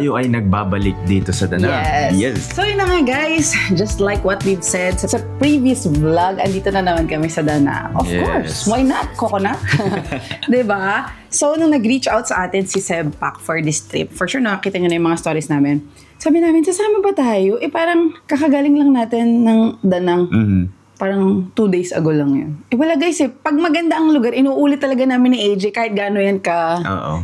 tayo ay nagbabalik dito sa Danang. Yes. So yun na nga guys, just like what we've said sa previous vlog, andito na naman kami sa Danang. Of course, why not? Coconut? Diba? So nung nag-reach out sa atin si Seb Pak for this trip, for sure nakakita nyo na yung mga stories namin. Sabi namin, sasama ba tayo? Eh parang kakagaling lang natin ng Danang. Parang 2 days ago lang yun. Eh wala guys eh, pag maganda ang lugar, inuulit talaga namin ni AJ kahit gaano yan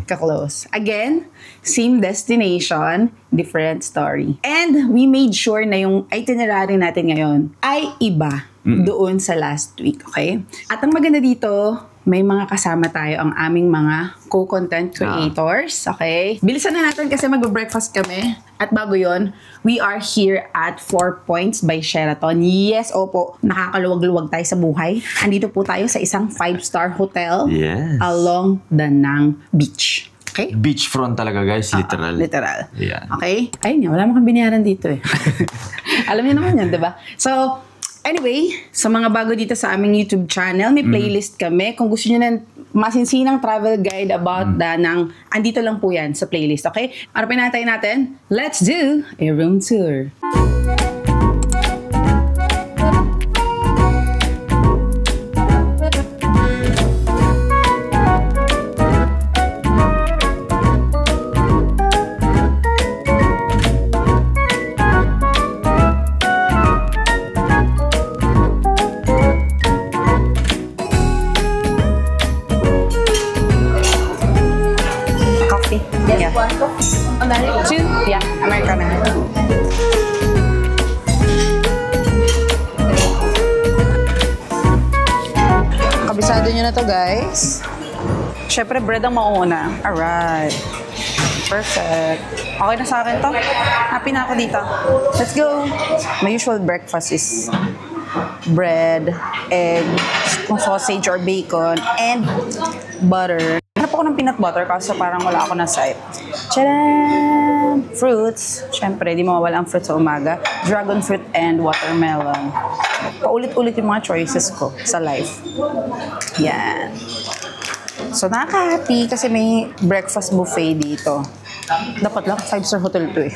ka-close. Again, same destination, different story. And we made sure na yung itinerary natin ngayon ay iba doon sa last week, okay? At ang maganda dito, may mga kasama tayo ang aming mga co-content creators, okay? Bilisan na natin kasi mag-breakfast kami. At bago yon, we are here at 4 Points by Sheraton. Yes, opo, nakakaluwag-luwag tayo sa buhay. Andito po tayo sa isang 5-star hotel along Danang Beach. Okay? Beachfront talaga guys, literal. Literal. Yeah. Okay? Ayun nga, wala makang binayaran dito eh. Alam niyo naman yan, diba? So, anyway, sa mga bago dito sa aming YouTube channel, may playlist kami. Kung gusto niyo ng masinsinang travel guide about Danang, andito lang po yan sa playlist, okay? Arapin natin, let's do a room tour. Americano. Kabisado nyo na to guys. Syempre bread ang mauuna. Alright. Perfect. Okay na sa akin to. Happy na ako dito. Let's go. My usual breakfast is bread, egg, sausage or bacon, and butter. Hanap ako ng peanut butter kasi parang wala ako na site. Tcharam! Fruits. Siyempre, di mawawala ang fruit sa umaga. Dragon fruit and watermelon. Paulit-ulit yung mga choices ko sa life. Yan. So, nakaka-happy kasi may breakfast buffet dito. Dapat lang, 5-star hotel to eh.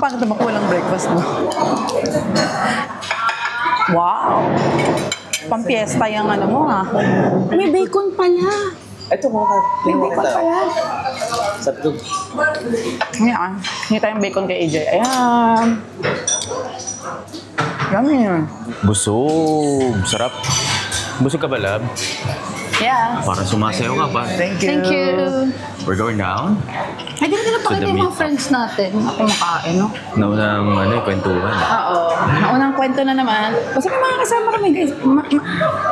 Bakit naman walang breakfast mo? Wow! Pampiesta yung ano mo ha. May bacon pala. Ito mo ka. May bacon pala. Sabtog. Ayan. Hindi tayong bacon kay AJ. Ayan. Yummy yun. Busog. Sarap. Busog ka ba, love? Yeah. Parang sumasayaw ka pa. Thank you. Thank you. We're going down. Ay, di na pakita yung mga friends natin. Ako makain, no? Naunang kwentuhan. Oo. Naunang kwento na naman. Basta may mga kasama kami, guys.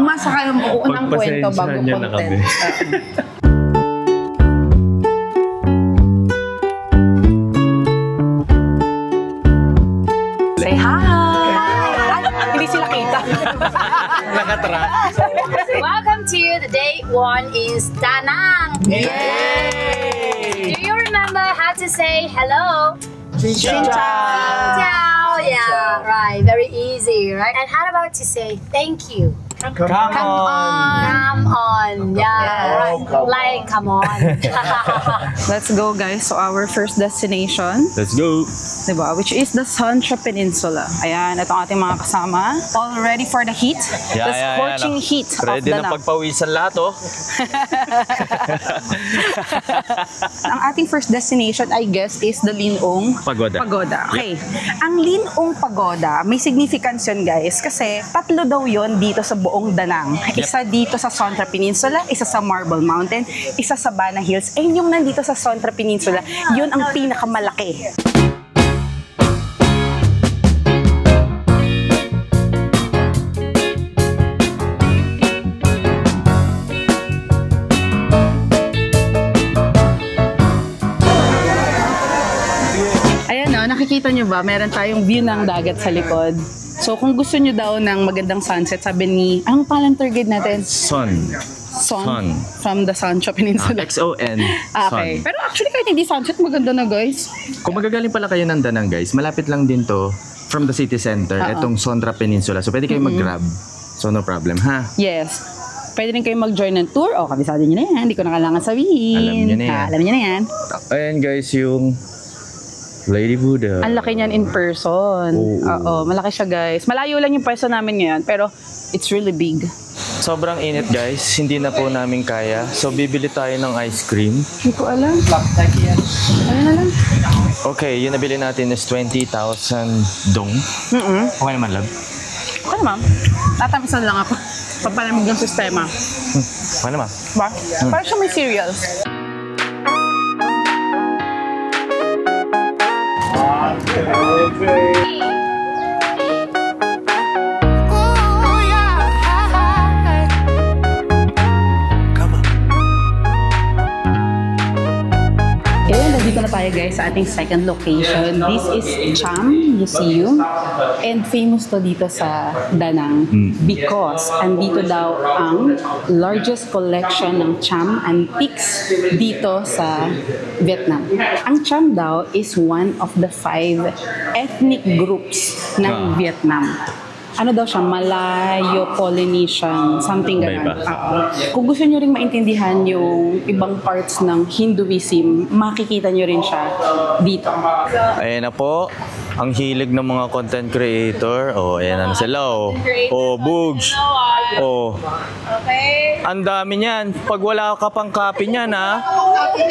Masaka yung unang kwento bago content. Say hi! Hindi sila kita. Nakatara. Welcome to the day 1 is Danang. Yay! Do you remember how to say hello? Xin Ciao. Yeah, right. Very easy, right? And how about to say thank you? Come on. Come on. Yeah, right. Like, come on. Let's go, guys. So, our first destination. Let's go. Diba? Which is the Sancha Peninsula. Ayan, ito ang ating mga kasama. All ready for the heat? The scorching heat of Danang. Ready na pagpawisan lahat, oh. Ang ating first destination, I guess, is the Linong Pagoda. Okay. Ang Linong Pagoda, may significance yun, guys. Kasi 3 daw yun dito sa buong Danang. Isa dito sa Sancha Peninsula, isa sa Marble Mountain, isa sa Bana Hills. And yung nandito sa Sancha Peninsula, yun ang pinakamalaki. Nakikita nyo ba, meron tayong view ng dagat sa likod. So kung gusto nyo daw ng magandang sunset, sabi ni, anong pangalan tour guide natin? Son. From the Sancha Peninsula. XON. Okay. Pero actually kahit hindi sunset, maganda na guys. Kung magagaling pala kayo ng Danang guys, malapit lang din to from the city center, itong Sondra Peninsula. So pwede kayo mag-grab. So no problem, ha? Yes. Pwede rin kayo mag-join ng tour. O, kabisado nyo na yan. Hindi ko na kailangan sabihin. Alam nyo na yan. Alam nyo na yan. Ayan guys, yung Lady Buddha. Ang laki niyan in person. Oo. Oo, malaki siya guys. Malayo lang yung pwesto namin ngayon, pero it's really big. Sobrang init guys, hindi na po namin kaya. So bibili tayo ng ice cream. Hindi ko alam. Ano na lang? Okay, yung nabili natin is 20,000 dong. Okay naman, love. Okay naman. Tatamisan lang ako. Papalamig ng sistema. Okay naman. Ba? Parang siya may cereals. Nandito na tayo guys sa ating second location. This is Cham Museum and famous to dito sa Danang because andito daw ang largest collection ng Cham antiques dito sa Vietnam. Ang Cham daw is one of the 5 ethnic groups ng Vietnam. Ano daw siya? Malayo-Polynesian, something ganun. Kung gusto nyo rin maintindihan yung ibang parts ng Hinduism, makikita nyo rin siya dito. Ayan na po, ang hilig ng mga content creator. Oh, ayan na sila. Oh, Bugs. Oh. Okay. Ang dami niyan. Pag wala ka pang copy niyan, ha?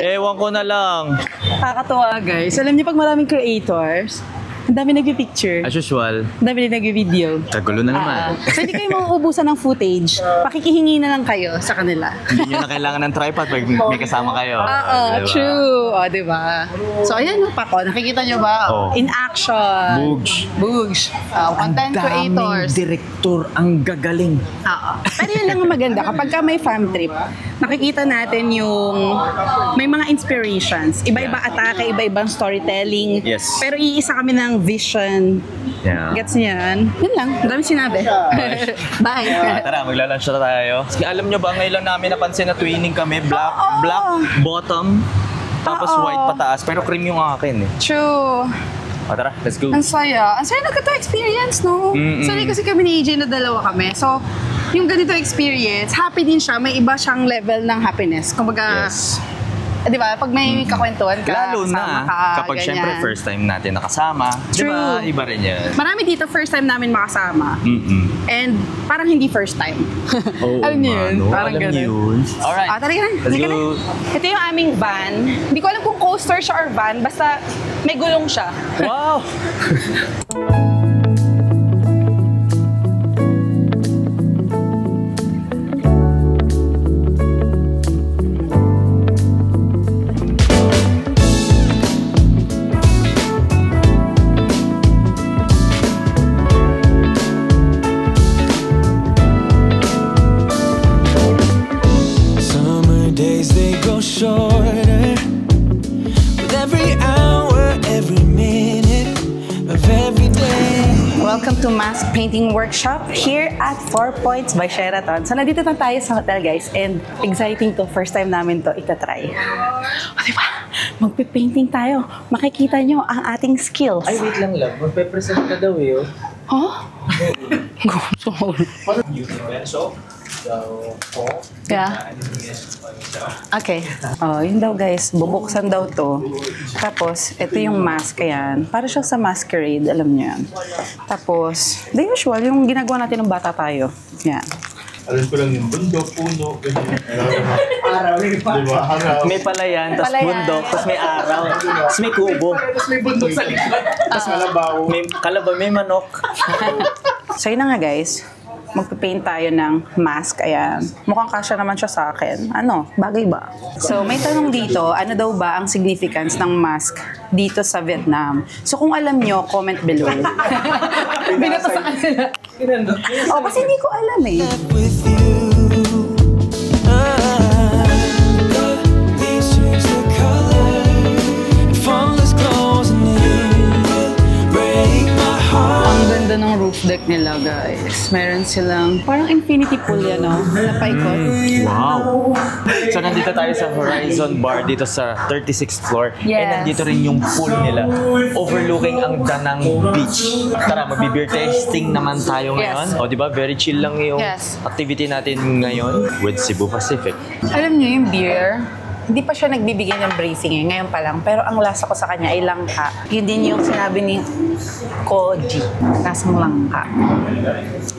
Ewan ko na lang. Nakakatuwa guys. Alam niyo pag maraming creators, ang dami nagpi-picture. As usual, Ang dami nagpi-video. kagulo na naman. So hindi kayo mauubusan ng footage. Pakikihingi na lang kayo sa kanila. Hindi nyo na kailangan ng tripod pag may kasama kayo. Diba? True. O, diba? So, ayan yung Pako. Nakikita nyo ba? Oh. In action. Bugs. Content creators. Direktor, ang gagaling. Oo. Pero yun lang ang maganda. Kapag ka may farm trip, nakikita natin yung may mga inspirations. Iba-iba atake, iba-ibang storytelling. Yes. Pero iisa kami ng vision. Yeah. Gets niyo yan? Yun lang. Ang dami sinabi. Bye. Tara, maglalunch na tayo. Alam nyo ba, ngayon lang namin napansin na twinning kami. Black bottom, tapos Oo. white pataas. Pero cream yung akin eh. True. Tara, let's go. Ang saya. Ang saya na ganito experience, no? Sorry kasi kami ni AJ na dalawa kami. So, yung ganito experience, happy din siya. May iba siyang level ng happiness. Kumbaga, Yes. di ba? Pag may kakwentuhan ka, Lalo kasama na ka, kapag ganyan. syempre first time natin nakasama. True. Diba? Iba rin yan. Marami dito first time namin makasama. And parang hindi first time. Oo, Alam niyo yun? mano. Parang Alam ganun. niyo yun. Alright. Talaga na. Let's Halika go. na. Ito yung aming van. Hindi ko alam kung coaster siya or van. Basta may gulong siya. Wow! Summer days they go shorter with every hour, every minute of every day. Welcome to Mask Painting Workshop here at 4 Points by Sheraton. So, nandito na tayo sa hotel, guys. And exciting to. First time namin to itatry. O, diba? Magpe-painting tayo. Makikita nyo ang ating skills. Ay, wait lang, love. Magpe-present ka daw eh. Huh? Yeah. Okay. Oh, yun daw guys, bubuksan daw to. Tapos, ito yung mask, yan. Para siya sa masquerade, alam niyo yan. Tapos, the usual, yung ginagawa natin ng bata tayo. Yan. Alam ko lang yung bundok, puno, ganyan. Araw. Diba? Araw. May palayan, tapos Palayan. bundok, tapos may araw, tapos may kubo. Tapos may bundok sa likod. Tapos malabaw. May kalabaw, may manok. So, yun na nga guys. Magpipaint tayo ng mask. Ayan. Mukhang kasya naman siya sa akin. Ano? Bagay ba? So, may tanong dito, ano daw ba ang significance ng mask dito sa Vietnam? So, kung alam nyo, comment below. Binato sa kanila. Oh, kasi hindi ko alam eh. With you, the leaves change their color, and formless clothes, and you will break my heart. Ang ganda ng roof deck nila, guys. Meron silang, parang infinity pool yan, no? Napaikot. Wow! So, nandito tayo sa Horizon Bar dito sa 36th floor. Yes. And nandito rin yung pool nila. Overlooking ang Danang Beach. Tara, magbe-beer tasting naman tayo ngayon. Yes. O, di ba? Very chill lang yung Yes. activity natin ngayon with Cebu Pacific. Alam niyo yung beer, Hindi pa siya nagbibigay ng briefing eh, ngayon pa lang. Pero ang lasa ko sa kanya ay langka. Yun din yung sinabi ni Koji. Lasang langka.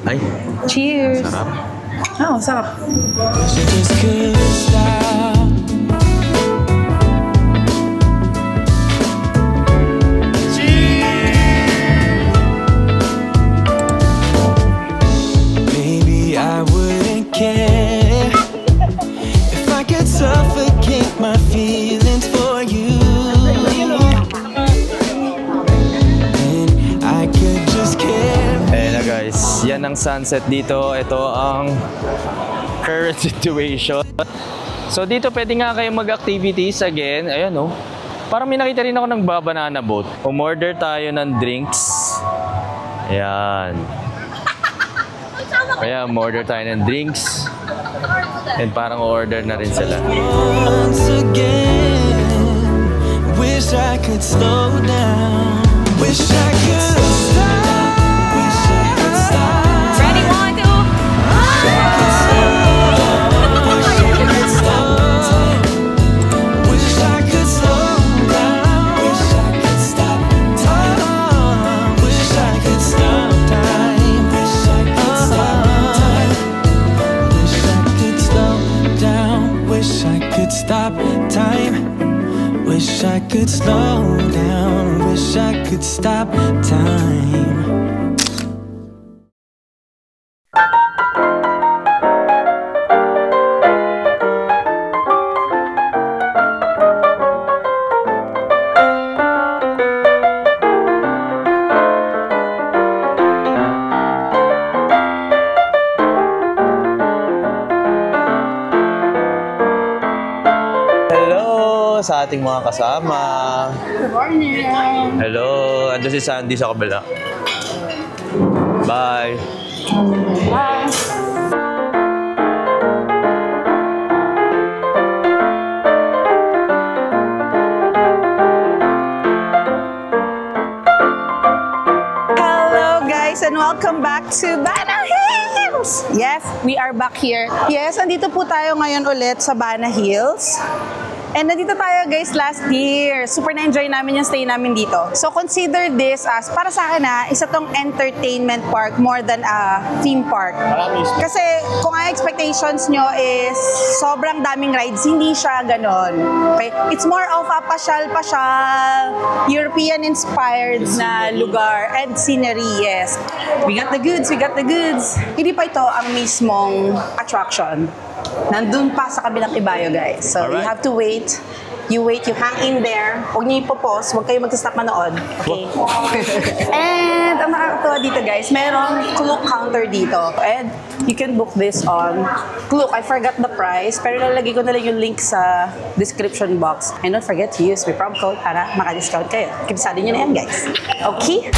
Ay, Cheers! sarap. Oo, sarap. She just couldn't stop. Maybe I wouldn't care if I could suffocate my feelings for you. And I could just care. Ayan na guys, yan ang sunset dito. Ito ang current situation. So dito pwede nga kayo mag-activities again. Ayan oh. Parang may nakita rin ako ng banana boat. Umorder tayo ng drinks. Ayan. Kaya umorder tayo ng drinks. And parang order na rin sila. Once again, wish I could slow down. Wish I could stop. Wish I could stop. Ready, 1, 2. Wish I could slow down. Wish I could stop time. Wish I could stop time. Wish I could stop time. Wish I could slow down. Wish I could stop time. Wish I could slow down. Wish I could stop time. Hello sa ating mga kasama. Good morning! Hello, ando si Sandy sa kabila. Bye. Hello guys and welcome back to Bana Hills! Yes, we are back here. Yes, andito po tayo ngayon ulit sa Bana Hills. And nandito tayo guys last year. Super na-enjoy namin yung stay namin dito. So consider this as, para sa akin isa tong entertainment park more than a theme park. Kasi kung ang expectations nyo is sobrang daming rides, hindi siya ganon. Okay? It's more of a pasyal-pasyal, European-inspired na lugar and scenery, yes. We got the goods, we got the goods. Hindi pa ito ang mismong attraction. Nandun pa sa kabilang ibayo, guys. So, you Alright. have to wait. You wait, you hang in there. Huwag niyo ipopause. Huwag kayo mag-stop manood. Okay? And ang nakakatawa dito, guys, merong Klook counter dito. And you can book this on Klook. I forgot the price, pero lalagay ko na lang yung link sa description box. And don't forget to use my promo code para maka-discount kayo. Kibisado nyo na yan, guys. Okay?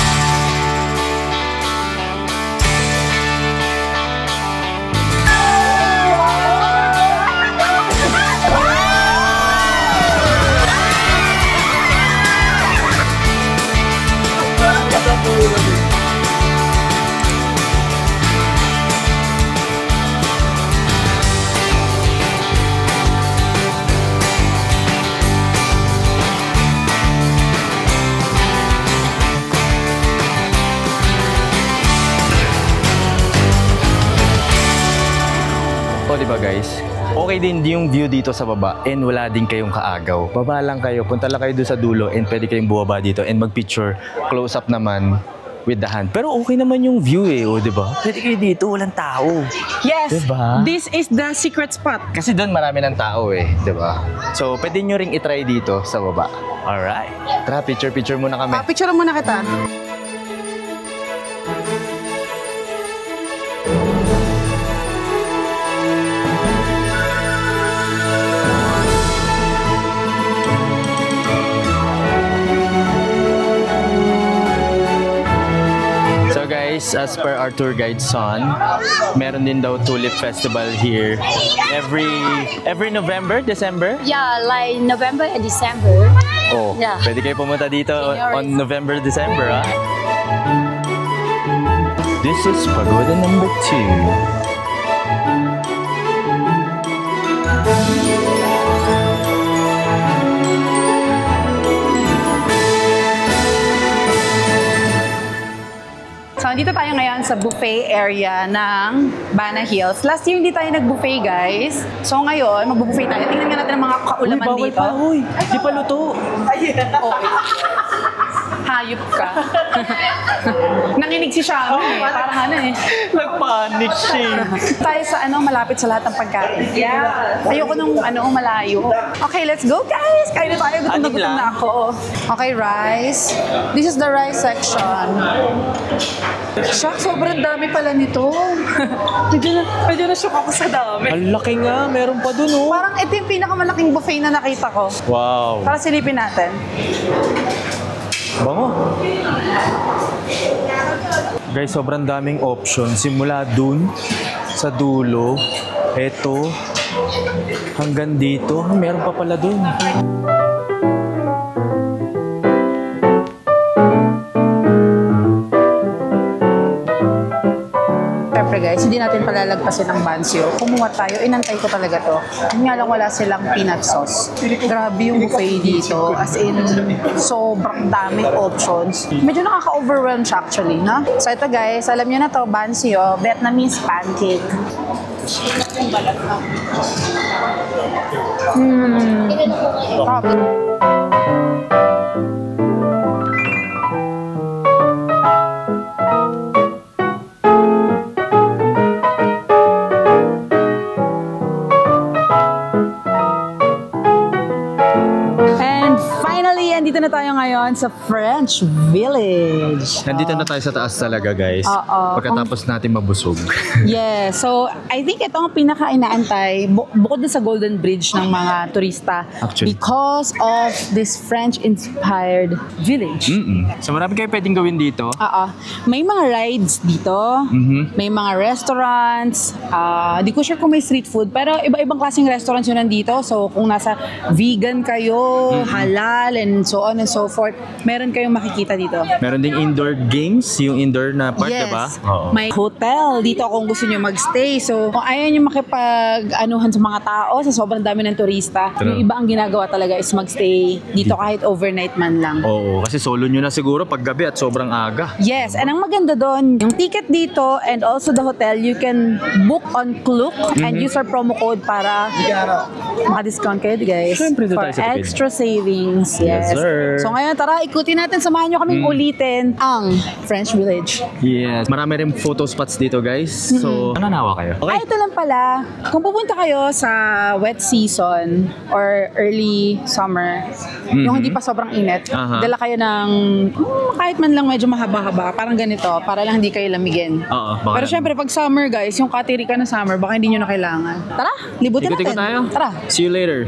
O, diba guys? Okay din yung view dito sa baba and wala din kayong kaagaw. Baba lang kayo, punta lang kayo doon sa dulo and pwede kayong bumaba dito and mag-picture close up naman with the hand. Pero okay naman yung view eh, o diba? Pwede kayo dito, walang tao. Yes! Diba? This is the secret spot. Kasi doon marami ng tao eh, diba? So, pwede nyo ring itry dito sa baba. Alright. Tara, picture muna kami. Picture muna kita. So guys, as per our tour guide son, meron din daw Tulip Festival here every November, December? Yeah, like November and December. Oh, Yeah. pwede kayo pumunta dito on November, December, ha? This is Pagoda number 2. So, dito tayo ngayon sa buffet area ng Bana Hills. Last year, hindi tayo nag-buffet, guys. So, ngayon, mag-buffet tayo. Tingnan nga natin ang mga kaulaman dito. Uy, di pa luto. Okay. Hayop ka. Nanginig si Shami eh. Parang ano eh. Nagpanic siya. Tayo sa malapit sa lahat ng pagkain. Yeah. Ayoko nung malayo. Okay, let's go guys! Kain na tayo. Gutom na gutom na ako. Okay, rice. This is the rice section. Shucks, sobrang dami pala nito. medyo na-shock ako sa dami. Ang laki nga, meron pa dun oh. Parang ito yung pinakamalaking buffet na nakita ko. Wow. Para silipin natin. Bango. Guys, sobrang daming option. Simula dun, sa dulo, eto, hanggang dito. Meron pa pala dun. Siyempre guys, hindi natin palalagpasin ang bansyo. Kumuha tayo, inantay ko talaga to. Yun nga lang wala silang peanut sauce. Grabe yung buffet dito. As in, sobrang daming options. Medyo nakaka-overwhelm siya actually, no? So ito guys, alam nyo na to, bansyo, Vietnamese pancake. Top. Nandito na tayo ngayon sa French Village. Nandito na tayo sa taas talaga, guys. Oo. Pagkatapos natin mabusog. Yeah. So, I think ito ang pinaka-inaantay bukod din sa Golden Bridge ng mga turista. Actually. Because of this French-inspired village. So marami kayo pwedeng gawin dito. Oo. May mga rides dito. May mga restaurants. Di ko sure kung may street food. Pero iba-ibang klaseng restaurants yun nandito. So, kung nasa vegan kayo, halal, and so on and so forth, meron kayong makikita dito. Meron ding indoor games, yung indoor na part, Yes. diba? Oo. May hotel dito kung gusto nyo magstay. So, kung ayaw nyo makipag-anuhan sa mga tao, sa sobrang dami ng turista, True. yung iba ang ginagawa talaga is magstay dito kahit overnight man lang. Oo, kasi solo nyo na siguro pag gabi at sobrang aga. Yes, and ang maganda doon, yung ticket dito and also the hotel, you can book on Klook and use our promo code para maka-discount kayo, guys. Siyempre, doon for tayo sa Pilipinas. extra savings. Yes. sir. So ngayon, tara, ikutin natin, samahan nyo kaming ulitin ang French Village. Yes. Marami rin photo spots dito, guys. So, nananawa kayo. Ay, ito lang pala. Kung pupunta kayo sa wet season or early summer, yung hindi pa sobrang init, Aha. dala kayo ng kahit man lang medyo mahaba-haba, parang ganito, para lang hindi kayo lamigin. Oo, baka Pero lang. syempre, pag summer guys, yung katiri ka na summer, baka hindi nyo na kailangan. Tara, libutin Ikot-ikot natin. tayo. Tara. See you later.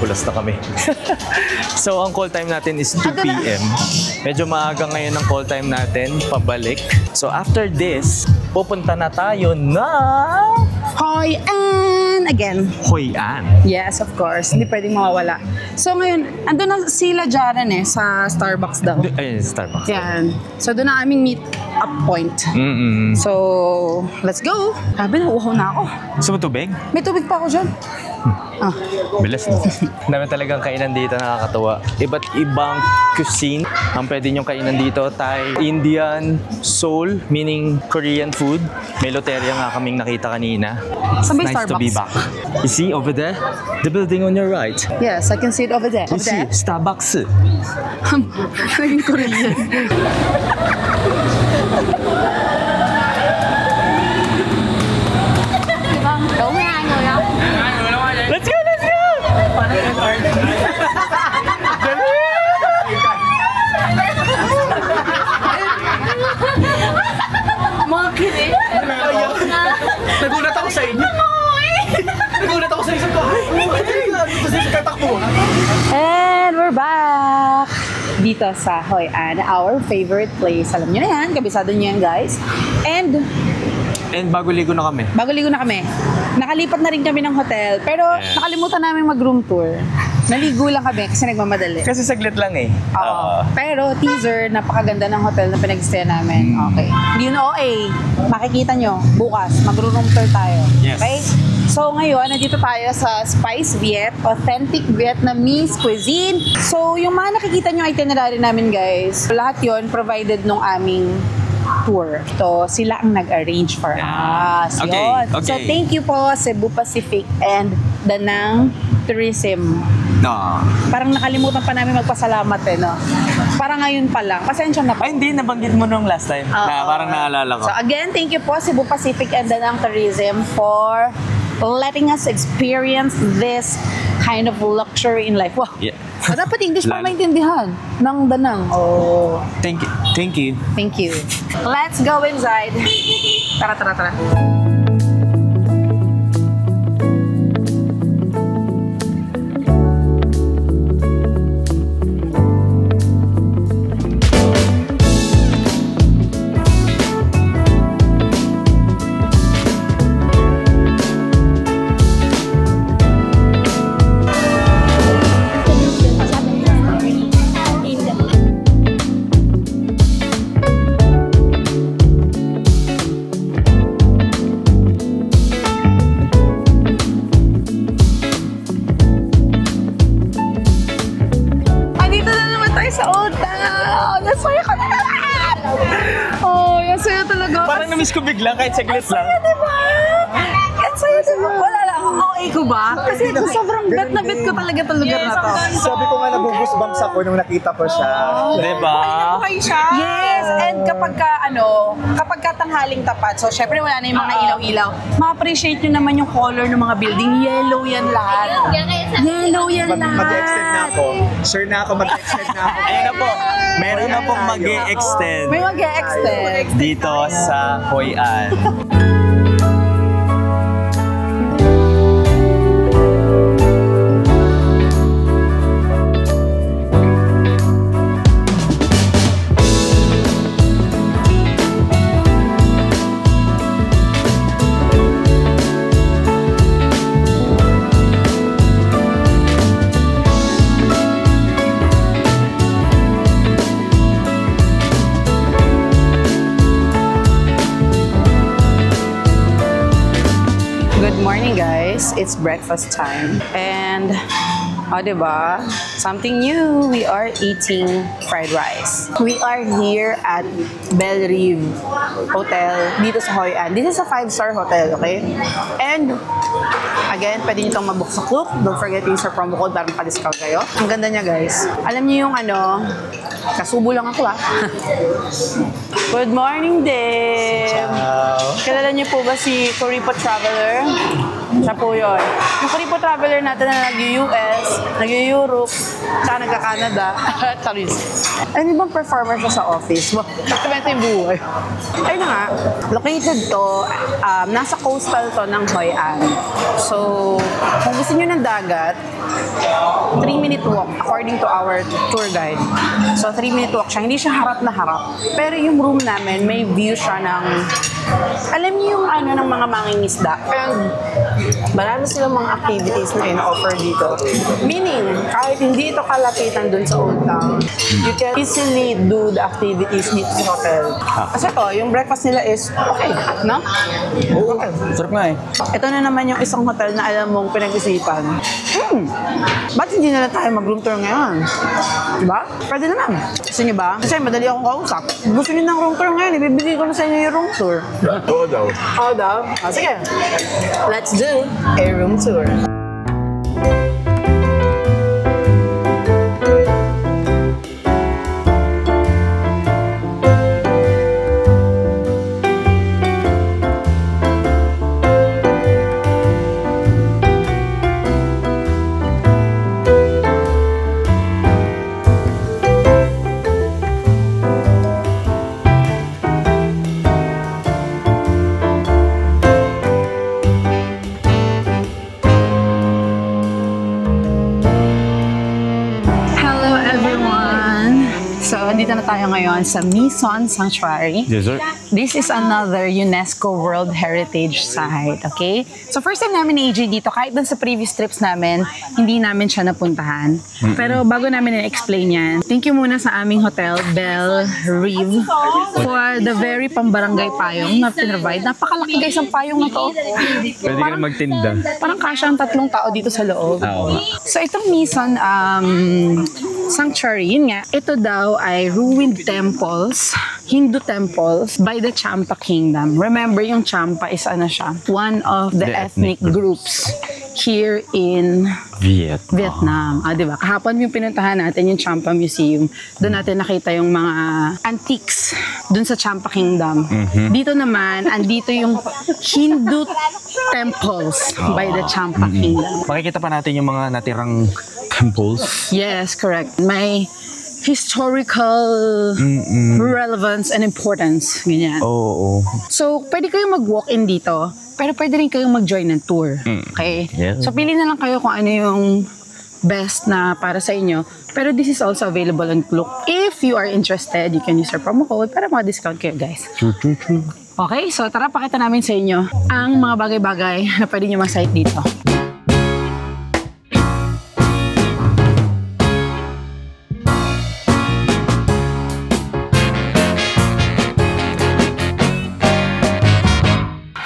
Hulas na kami. So, ang call time natin is 2 p.m. Medyo maaga ngayon ang call time natin, pabalik. So, after this, pupunta na tayo na Hoi An! Again. Hoi An. Yes, of course. Hindi pwedeng mawawala. So ngayon, andun na sila Jaren sa Starbucks daw. Ayun, Starbucks. Yan. So doon na aming meet up point. So, let's go. Sabi na, uhaw na ako. Gusto mo tubig? May tubig pa ako dyan. Bilis na. Dami talagang kainan dito, nakakatawa. Iba't ibang cuisine ang pwede nyong kainan dito. Thai, Indian, Seoul, meaning Korean food. May loteria nga kaming nakita kanina. Saan ba yung Nice to be Starbucks? back. You see over there? The building on your right. Yes, I can see it over there. You Over see, there. Starbucks. Naging Korean. Vâng, đúng 12 người không? Let's go, let's go! dito sa Hoi An, our favorite place. Alam nyo na yan, kabisado nyo yan guys. And bago ligo na kami. bago ligo na kami, nakalipat na rin kami ng hotel. Pero nakalimutan namin mag-room tour. Naligo lang kami kasi nagmamadali. Kasi saglit lang eh. Oo. Pero teaser, napakaganda ng hotel na pinag-stay namin. Okay. Hindi yun OA. Makikita nyo, bukas, mag-room tour tayo. Yes. Okay? So ngayon, nandito tayo sa Spice Viet, authentic Vietnamese cuisine. So yung mga nakikita nyo itinerary namin guys, lahat yon provided nung aming tour. So sila ang nag-arrange for us. Okay, Yun. okay. So thank you po Cebu Pacific and Danang Tourism. No. Parang nakalimutan pa namin magpasalamat eh, no? Parang ngayon pa lang. Pasensya na pa. Ay, hindi. Nabanggit mo nung last time. Na, parang naalala ko. So again, thank you po Cebu Pacific and Danang Tourism for letting us experience this kind of luxury in life. Wow. Yeah. Dapat English para Lalo. maintindihan ng Danang. Oh. Thank you. Thank you. Thank you. Let's go inside. Tara, tara, tara. Andito na naman tayo sa Old Town! Nasaya ko na naman! Oh, yung saya talaga. Parang na-miss ko biglang kahit saglit lang. Diba? Ang saya diba? Wala lang. Okay ko ba? Kasi sobrang bet na bet ko talaga itong lugar na to. Sabi ko nga nabubusbang sa ako nung nakita ko siya. Diba? Yes, and kapag ka tanghaling tapat, so syempre wala na yung mga ilaw-ilaw, ma-appreciate nyo naman yung color ng mga building. Yellow yan lahat. Yellow yan lahat. Mag-extend na ako. Sure na ako, mag-extend na ako. Ayun na po. Meron na pong mag-e-extend May mag-extend. dito sa Hoi An. Good morning guys, it's breakfast time and diba? Something new, we are eating fried rice. We are here at Belle Rive Hotel dito sa Hoi An. This is a 5-star hotel, okay? And again, pwede nyo itong mabook sa Klook. Don't forget to use our promo code para maka-discount kayo. Ang ganda niya guys. Alam niyo yung kasubo lang ako Good morning, Dave! Kilala niyo po ba si Coripo Traveler? Siya po yun. Yung Coripo Traveler natin na nag-US, nag-Europe, tsaka nagka-Canada. Charis. Ano bang performer siya sa office? Ito yung buhay. Ayun na nga, located to, nasa coastal to ng Hoi An. So, kung gusto nyo ng dagat, 3-minute walk according to our tour guide. So, 3-minute walk siya. Hindi siya harap na harap. Pero yung room namin, may view siya ng, alam niyo yung ng mga mangingisda. And marami silang mga activities na ina-offer dito. Meaning, kahit hindi ito kalapitan dun sa Old Town, you can easily do the activities dito sa hotel. Kasi yung breakfast nila is okay, no? Okay. Sarap nga eh. Ito na naman yung isang hotel na alam mong pinag-isipan. Ba't hindi na lang tayo mag-room tour ngayon? Diba? Pwede naman. Gusto niyo ba? Kasi madali akong kausap. Gusto niyo ng room tour ngayon, ibibigay ko na sa inyo yung room tour. Oo daw. Oo daw? Sige. Let's do a room tour. So, dito na tayo ngayon sa Mison Sanctuary. Yes, sir. This is another UNESCO World Heritage Site, okay? So, first time namin ni AJ dito, kahit dun sa previous trips namin, hindi namin siya napuntahan. Pero bago namin na-explain yan, thank you muna sa aming hotel, Belle Rive, for the very pambarangay payong na pinrovide. Napakalaki guys ang payong na to. Pwede ka magtinda. Parang kasya ang 3 tao dito sa loob. So, itong Mison Sanctuary, yun nga, ito daw ay ruined temples, Hindu temples by the Champa Kingdom. Remember, yung Champa is ano siya, one of the ethnic groups here in Vietnam. Diba? Kahapon yung pinuntahan natin, yung Champa Museum. Doon natin nakita yung mga antiques doon sa Champa Kingdom. Dito naman, andito yung Hindu temples by the Champa Kingdom. Makikita pa natin yung mga natirang temples. Yes, correct. May historical relevance and importance. Ganyan. Oo. So, pwede kayong mag-walk-in dito, pero pwede rin kayong mag-join ng tour. Okay? Yeah. So, pili na lang kayo kung ano yung best na para sa inyo. Pero this is also available on Klook. If you are interested, you can use our promo code para mga-discount kayo, guys. True. Okay? So, tara, pakita namin sa inyo ang mga bagay-bagay na pwede nyo ma-site dito.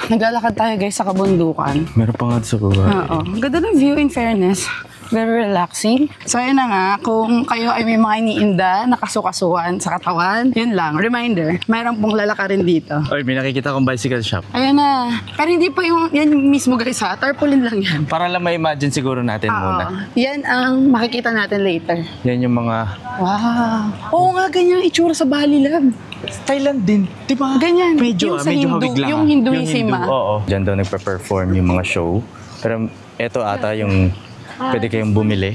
Naglalakad tayo guys sa kabundukan. Meron pa nga sa baba. Oo. Ganda ng view in fairness. Very relaxing. So ayun na nga, kung kayo ay may mga iniinda na kasukasuan sa katawan, yun lang. Reminder, mayroon pong lalakarin dito. Oy, may nakikita akong bicycle shop. Ayun na. Pero hindi pa yung, yan mismo guys ha. Tarpaulin lang yan. Para lang ma-imagine siguro natin muna. Yan ang makikita natin later. Yan yung mga... Wow. Oo nga, ganyan ang itsura sa Bali Lab. Thailand din, di ba? Ganyan. Medyo, yung sa medyo Hindu, hawig lang. yung Hinduism Hindu, oo. Diyan daw nagpe-perform yung mga show. Pero eto ata yung pwede kayong bumili.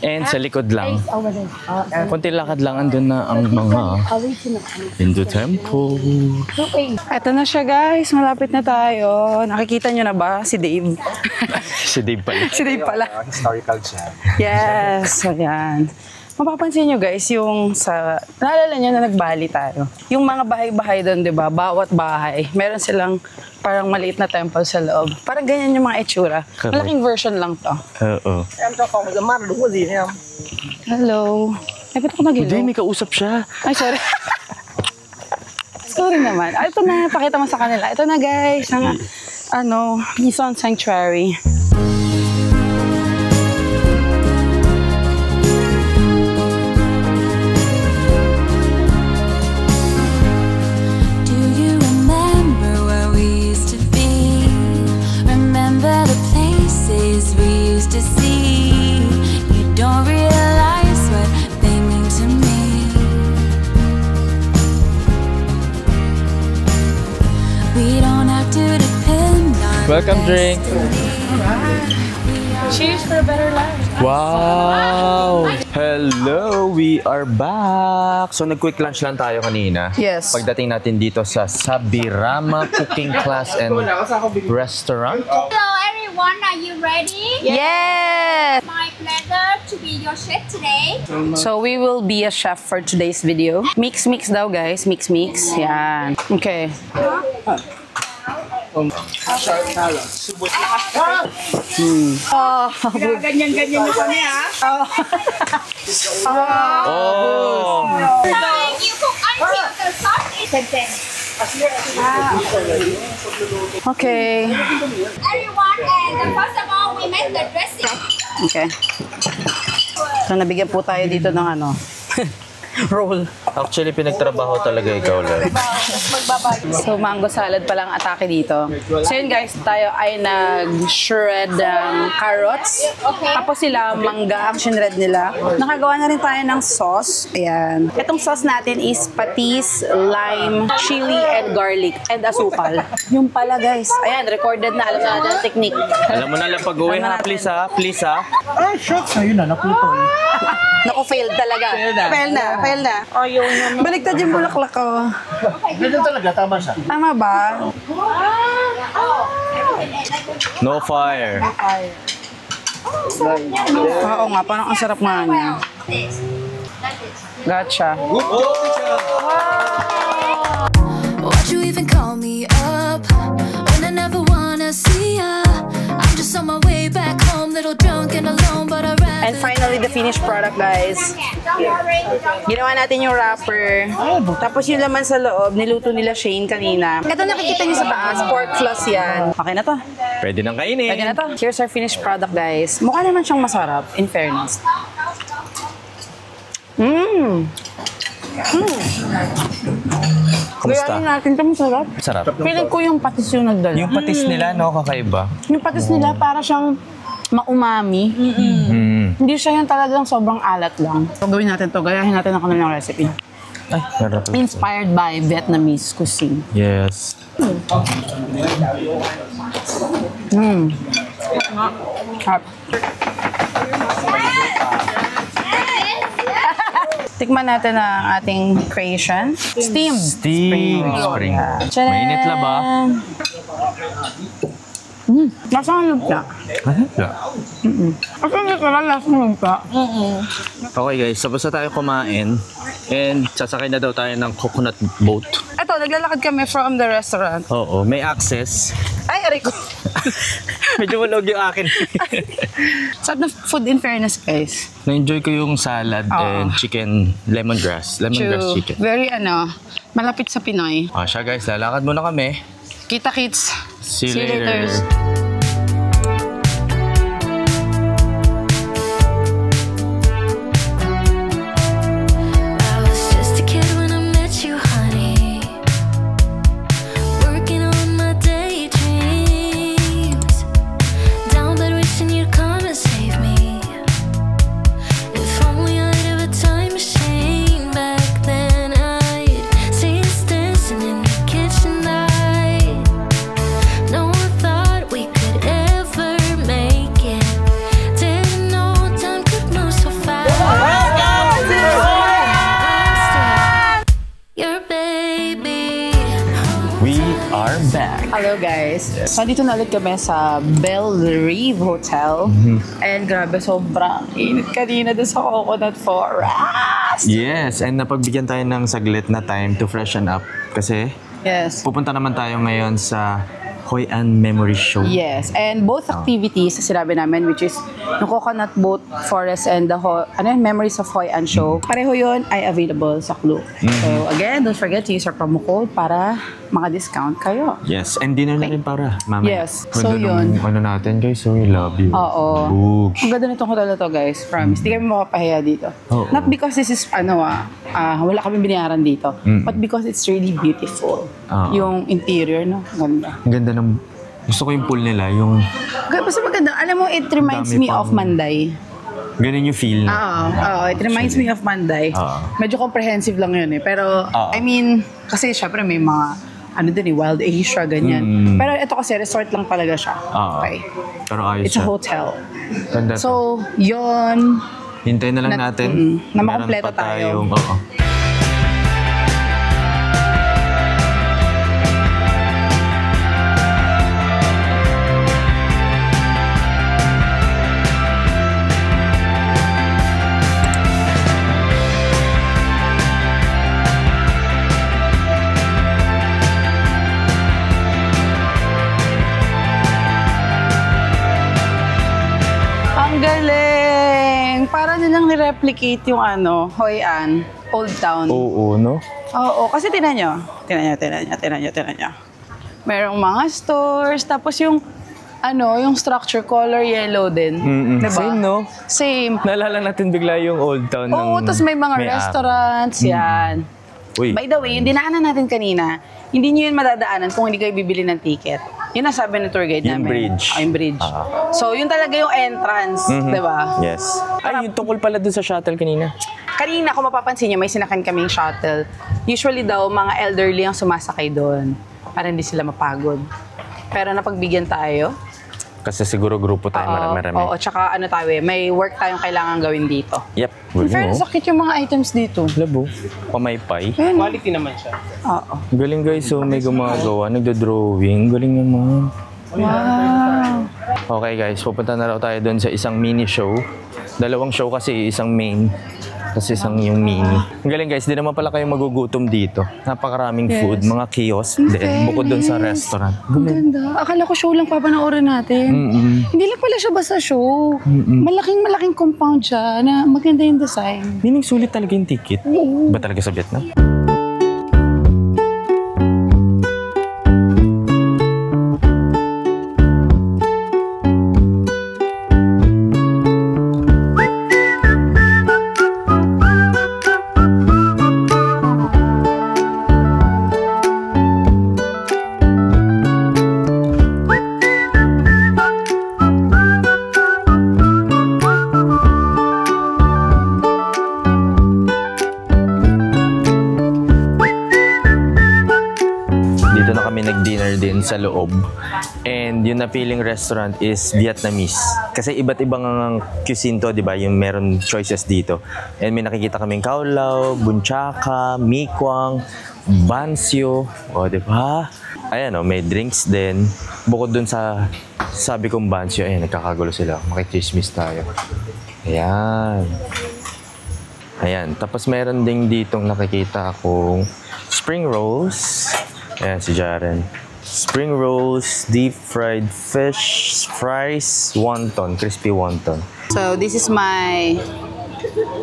And sa likod lang, konti lakad lang andun na ang mga Hindu temple. Ito na siya guys, malapit na tayo. Nakikita nyo na ba si Dave? Si Dave pala. Si Dave pala. Historical siya. Yes, ayan. Mapapansin nyo guys, yung sa... Naalala nyo na nagbali tayo. Yung mga bahay-bahay doon, di ba? Bawat bahay. Meron silang parang maliit na temple sa loob. Parang ganyan yung mga itsura. Correct. Malaking version lang to. Oo. Hello. Ay, ba't ako nag-hello? Hindi, may kausap siya. Ay, sorry. Sorry naman. Ah, ito na, pakita mo sa kanila. Ito na guys, ang Mison Sanctuary. Welcome drink. Cheers for a better life. Wow! Hello, we are back. So nag-quick lunch lang tayo kanina. Yes. Pagdating natin dito sa Sabirama Cooking Class and Restaurant. Hello everyone, are you ready? Yes! My pleasure to be your chef today. So we will be a chef for today's video. Mix daw guys, mix. Yan. Okay. Ganyan mo kami ha. Oh! You cook until the sauce is dense. Okay. Everyone, and first of all, we make the dressing. Okay. So nabigyan po tayo dito ng roll. Actually, pinagtrabaho talaga ikaw lang. So, mango salad pa lang atake dito. So, yun guys, tayo ay nag-shred ng carrots. Tapos sila, mangga, ang shinred nila. Nakagawa na rin tayo ng sauce. Ayan. Itong sauce natin is patis, lime, chili, and garlic. And asukal. Yung pala guys. Ayan, recorded na. Alam na natin ang technique. Alam mo na lang pag-uwi ha, please ha. Please ha. Ay, shucks. Ayun na, naputol. Naku, failed talaga. Fail na. Ayaw naman. Baligtad yung bulaklak ko. Ganyan talaga, tama siya. Tama ba? No fire. Oo nga, parang ang sarap nga niya. Gotcha. Why'd you even call me up when I never wanna see ya? I'm just on my way back home, little drunk and alone, but I'd rather. And finally, the finished product, guys. Ginawa natin yung wrapper. Tapos yung laman sa loob, niluto nila Shane kanina. Ito nakikita niyo sa taas, pork floss yan. Okay na to. Pwede nang kainin. Pwede na to. Here's our finished product, guys. Mukha naman siyang masarap, in fairness. Kumusta? Kaya natin ito masarap. Sarap. Feeling ko yung patis yung nagdala. Yung patis nila, no? Kakaiba. Yung patis nila para siyang maumami. Hindi siya yung talagang sobrang alat lang. So gawin natin to. Gayahin natin ang kanilang recipe. Ay, sarap. Inspired by Vietnamese cuisine. Yes. Sarap. Tikman natin ang ating creation. Steamed. Steam. Spring. Tcharam! Mainit la ba? Lasang lumpia. Lasang literal, lasang lumpia. Okay guys, tapos na tayo kumain. And sasakay na daw tayo ng coconut boat. Ito, naglalakad kami from the restaurant. Oo, may access. Ay, aray ko. Medyo walog yung akin. Sarap na food in fairness, guys. Na-enjoy ko yung salad and chicken lemongrass. Lemongrass chicken. Very, malapit sa Pinoy. Siya guys, lalakad muna kami. Kita-kits. See you later. I was just a kid when I met you, honey. Working on my daydreams. Down bed wishing you'd come and save me. If only I'd have a time machine back then, I'd see us dancing in the kitchen light. No one thought we could ever make it. Didn't know time could move so fast. Your baby. We are back. Hello, guys. So, dito na ulit kami sa Belle Rive Hotel. And grabe, sobrang init kanina doon sa Coconut Forest. Yes, and napagbigyan tayo ng saglit na time to freshen up. Kasi Yes. pupunta naman tayo ngayon sa Hoi An Memory Show. Yes, and both activities na sinabi namin, which is yung Coconut Boat Forest and the Memories of Hoi An Show, pareho yun ay available sa Klook. So again, don't forget to use our promo code para maka-discount kayo. Yes, and dinner na rin para mamaya. Yes, so Ganda yun. nung natin guys, so we love you. Oo. Bugs. Ang ganda nitong hotel na to, guys. Promise. Di kami makapahiya dito. Oo. Not because this is, wala kami binayaran dito. But because it's really beautiful. Oo. Yung interior, no? Ganda. Ang ganda ng... Gusto ko yung pool nila, yung... Basta maganda. Alam mo, it reminds Dami me of pang- Manday. Ganun yung feel na. Oo, it reminds me of Manday. Medyo comprehensive lang yun eh. Pero, I mean, kasi syempre may mga, Wild Asia, ganyan. Pero ito kasi, resort lang talaga siya. Okay. Pero ayos It's a siya. hotel. Ganda to. So, yun. Hintayin na lang natin. na Meron makumpleto pa tayo. tayong- Oo. Ang galing! Para nilang ni-replicate yung Hoi An, Old Town. Oo, no? Oo, kasi tinan nyo. Tinan nyo. Merong mga stores, tapos yung structure color yellow din. Diba? Same, no? Same. Naalala natin bigla yung Old Town ng... Oo, tapos may mga restaurants, yan. Uy. By the way, yung dinaanan natin kanina, hindi nyo yun madadaanan kung hindi kayo bibili ng ticket. Yun ang sabi ng tour guide Yung namin. bridge. Yung bridge. So, yun talaga yung entrance, di ba? Yes. Ay, yung tungkol pala dun sa shuttle kanina. Kanina, kung mapapansin nyo, may sinakan kaming shuttle. Usually daw, mga elderly ang sumasakay doon para hindi sila mapagod. Pero napagbigyan tayo. Kasi siguro grupo tayo, marami-rami. Oo, tsaka may work tayong kailangan gawin dito. Yep. In fairness, sakit yung mga items dito. Labo. Pamaypay. Quality naman siya. Oo. Galing guys, so may gumagawa, nagdo-drawing. Galing naman. Wow. Okay guys, pupunta na raw tayo doon sa isang mini show. Dalawang show kasi, isang main. Tapos isang yung mini. Ang galing guys, di naman pala kayo magugutom dito. Napakaraming food, mga kiosk din, bukod dun sa restaurant. Ang ganda. Akala ko show lang papanoorin natin. Hindi lang pala siya basta show. Malaking compound siya na maganda yung design. Meaning sulit talaga yung ticket. Ba talaga sa Vietnam? Nag-dinner din sa loob. And yung napiling restaurant is Vietnamese. Kasi iba't ibang cuisine to, di ba? Yung meron choices dito. And may nakikita kaming Khao Lao, Bunchaka, Mi Quang, Ban Siu. O, di ba? Ayan o, may drinks din. Bukod dun sa sabi kong Ban Siu, ayan, nagkakagulo sila. Makichismis tayo. Ayan. Ayan. Tapos meron ding ditong nakikita akong spring rolls. Ayan, si Jaren. Spring rolls, deep fried fish, fries, wonton, crispy wonton. So, this is my...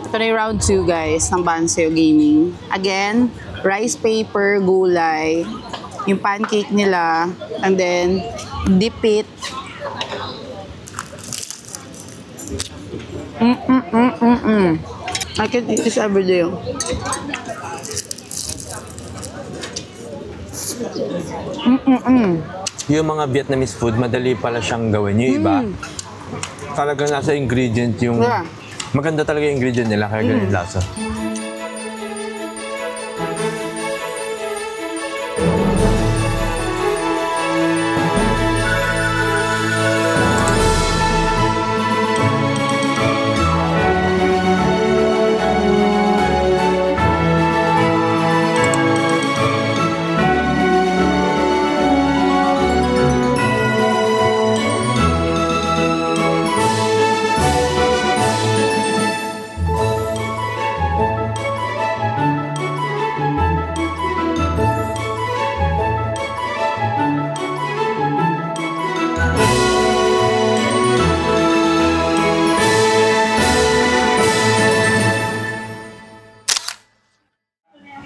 Ito na yung round 2, guys, ng Banseo Gaming. Again, rice paper, gulay, yung pancake nila, and then, dip it. I can eat this every day. Yung mga Vietnamese food, madali pala siyang gawin. Yung iba, talaga nasa ingredient yung... Maganda talaga yung ingredient nila, kaya ganun lasa.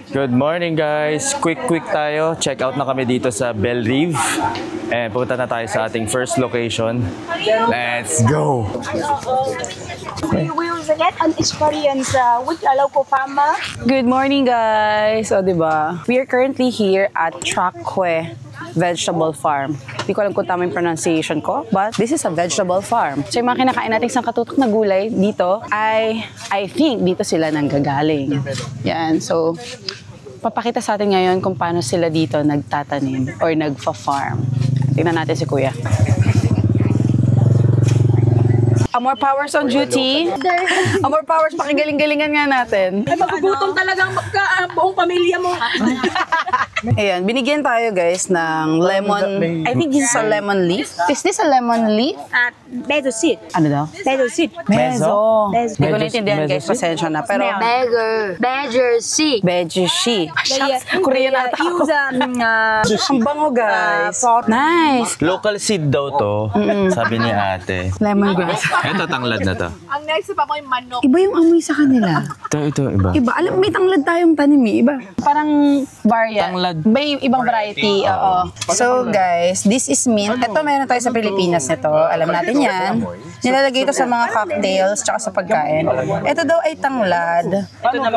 Good morning guys! Quick tayo. Check out na kami dito sa Belle Rive. And pupunta na tayo sa ating first location. Let's go! We will get an experience with Alauco Fama. Good morning, guys! O, diba? We are currently here at Truc Quay Vegetable Farm. Hindi ko alam kung tama yung pronunciation ko, but this is a vegetable farm. So, yung mga kinakain natin isang katutok na gulay dito ay, I think, dito sila nanggagaling. Yan. So, papakita sa atin ngayon kung paano sila dito nagtatanim or nagfa-farm. Tingnan natin si Kuya. More powers on duty. More powers, pakigaling-galingan nga natin. Ay, magugutom talagang buong pamilya mo. Ayan, binigyan tayo guys ng lemon. I think this is a lemon leaf. Is this a lemon leaf? Bezo seed. Ano daw? Bezo seed. Mezo. Mezo. Hindi ko naintindihan guys, pasensya na. Pero, Badger seed. Bejushi. Korean ata ako. Ang bango guys. Nice. Local seed daw to, sabi ni ate. Lemongrass. Ito, tanglad na to. Ang next pa mo yung manok. Iba yung amoy sa kanila. Ito, iba. Iba. Alam, may tanglad tayong tanim eh. Iba. Parang variant. Tanglad. May ibang variety. Oo. So guys, this is mint. Ito meron tayo sa Pilipinas nito. Alam natin yan. Nilalagay ito sa mga cocktails tsaka sa pagkain. Ito daw ay tanglad.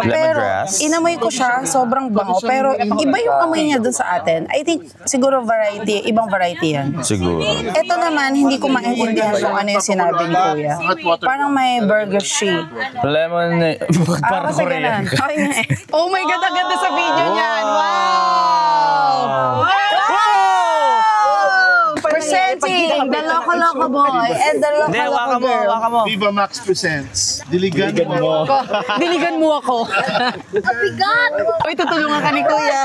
Pero inamoy ko siya, sobrang bango. Pero iba yung amoy niya dun sa atin. I think siguro variety, ibang variety yan. Siguro. Ito naman, hindi ko maintindihan kung ano yung sinabi ni Kuya. Parang may burger she. Lemon, parang Basta Korean. ganun. Oh my God, ang ganda sa video niyan. Wow! Presenting the Loco Boy and the Loco Girl. Waka mo. Viva Max presents. Diligan mo. Diligan mo ako. Bigat! Uy, tutulungan ka ni Kuya.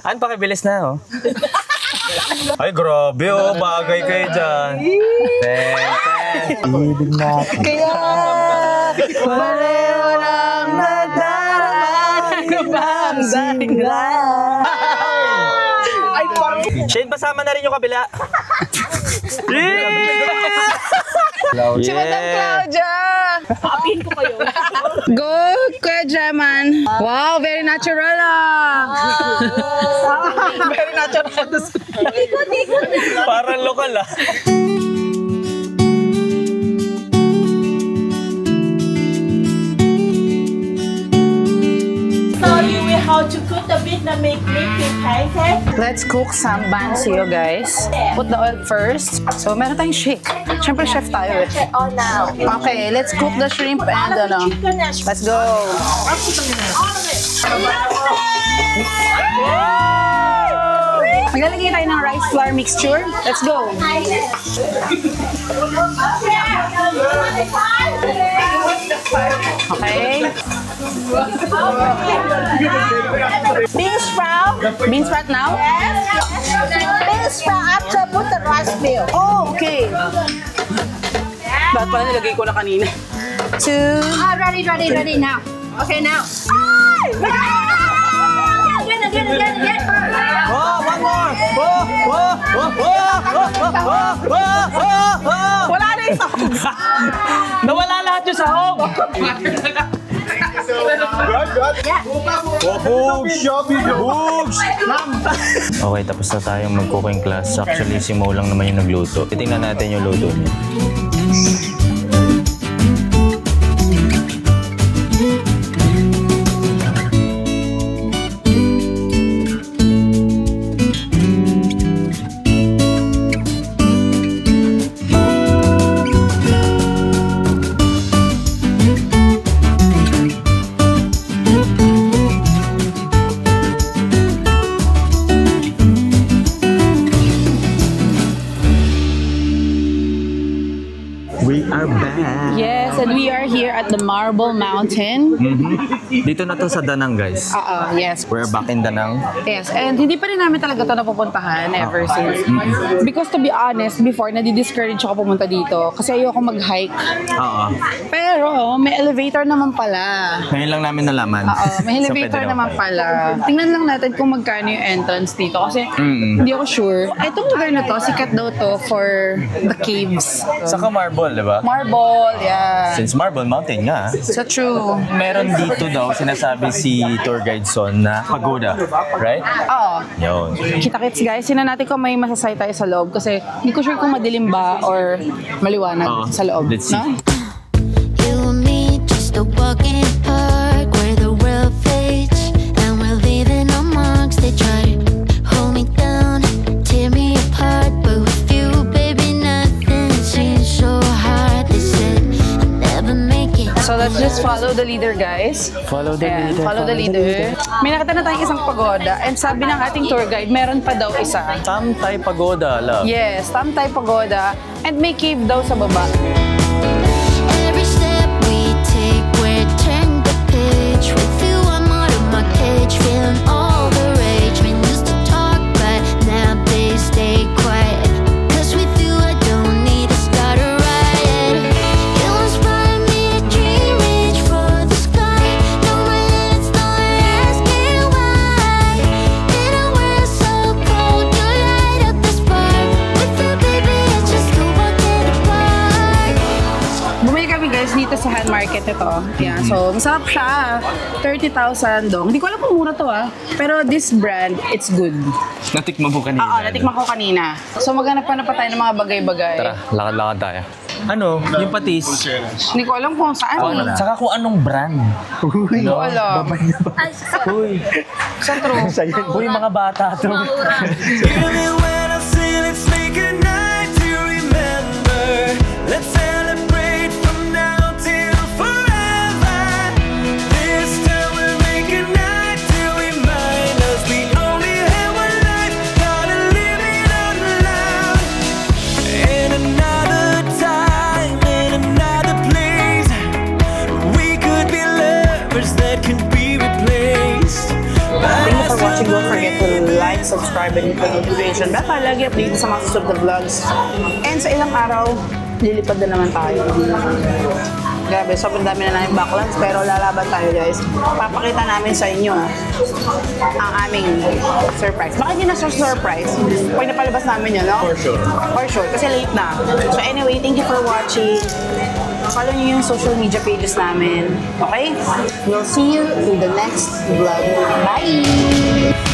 An, pakibilis na, oh. Ay, grabe, oh. Bagay kayo dyan. Ten. Kaya pareho lang bang dahilan. Ay, parang... Shane, basama na rin yung kabila. Si Madam Claudia! Papihin ko kayo. Go, Kuya Jaman. Wow, very natural Very natural. Parang lokal Show you how to cook the Vietnamese pancake. Let's cook some bansio, guys. Put the oil first. So, meron tayong shake. Siyempre, chef tayo Oh, now. Okay, let's cook the shrimp and let's go. Maglalagay tayo ng rice flour mixture. Let's go. Okay. Bean sprout. Bean sprout now? Bean sprout after put the rice milk. Oh, okay. Bakit pala nilagay ko na kanina? Two. Ready now. Okay, now. Again. One more! Wala na isa. Nawala lahat yung sahog! Okay, tapos na tayong mag-cooking class. Actually, si Mo lang naman yung nagluto. Titingnan natin yung luto niya. Yes, and we are here at the Marble Mountain. Dito na to sa Danang, guys. Yes. We're back in Danang. Yes, and hindi pa rin namin talaga ito napupuntahan ever since. Because to be honest, before, nadi-discourage ako pumunta dito kasi ayoko mag-hike. Oo. Pero may elevator naman pala. Ngayon lang namin nalaman. May So, elevator pwede naman pala. Tingnan lang natin kung magkano yung entrance dito kasi hindi ako sure. Itong lugar na to, sikat daw to for the caves. Saka Marble, di ba? Marble, yeah. Since Marble Mountain nga. So true. Meron dito daw, sinasabi si tour guide Son na pagoda. Right? Oo. Yun. Kita-kits guys, sinan natin kung may masasay tayo sa loob kasi hindi ko sure kung madilim ba or maliwanag sa loob. Let's see. No? You and me, just a walk in the park where the world fades, and we're leaving our marks. They try to hold me down, tear me apart, but with you, baby, nothing seems so hard. They said I'd never make it. So let's just follow the leader, guys. Follow the Ayan, leader. follow the leader. May nakita na tayong isang pagoda and sabi ng ating tour guide, meron pa daw isa. Tamtay Pagoda, love. Yes, Tamtay Pagoda and may cave daw sa baba. Every step we take, we're turning the page. With you, I'm out of my cage, feeling all the rage. We used to talk, but now they stay quiet. 'Cause with you, I don't need to start a riot. You inspire me to dream, reach for the sky. No, my limits, don't ask me why. In a world so cold, you light up the spark. With you, baby, it's just a walk in the park. Bumili kami guys dito sa hand market ito. Yan, so masarap siya. 30,000 dong. Hindi ko alam kung mura to pero this brand, it's good. Natikman mo kanina. Oo, natikman ko kanina. So maghanap pa tayo ng mga bagay-bagay. Tara, lakad-lakad tayo. Ano? Yung patis. Hindi ko alam kung saan. Saka kung anong brand. Hindi ko alam. Uy. Sa true. Uy, mga bata to. Even when I say let's make a night to remember, let's celebrate from now till forever. This time we'll make a night to remind us we only have one life, gotta live it out loud. In another time, in another place, we could be lovers that can be replaced. Thank you for watching. Don't forget to like, subscribe, and hit the notification bell para lagi update sa mga susunod na vlogs. And sa ilang araw, lilipad na naman tayo. Grabe, sobrang dami na namin backlands, pero lalaban tayo guys. Papakita namin sa inyo ang aming surprise. Bakit hindi na surprise? Pag napalabas namin yun, no? For sure. For sure, kasi late na. So anyway, thank you for watching. Follow niyo yung social media pages namin. Okay? We'll see you in the next vlog. Bye!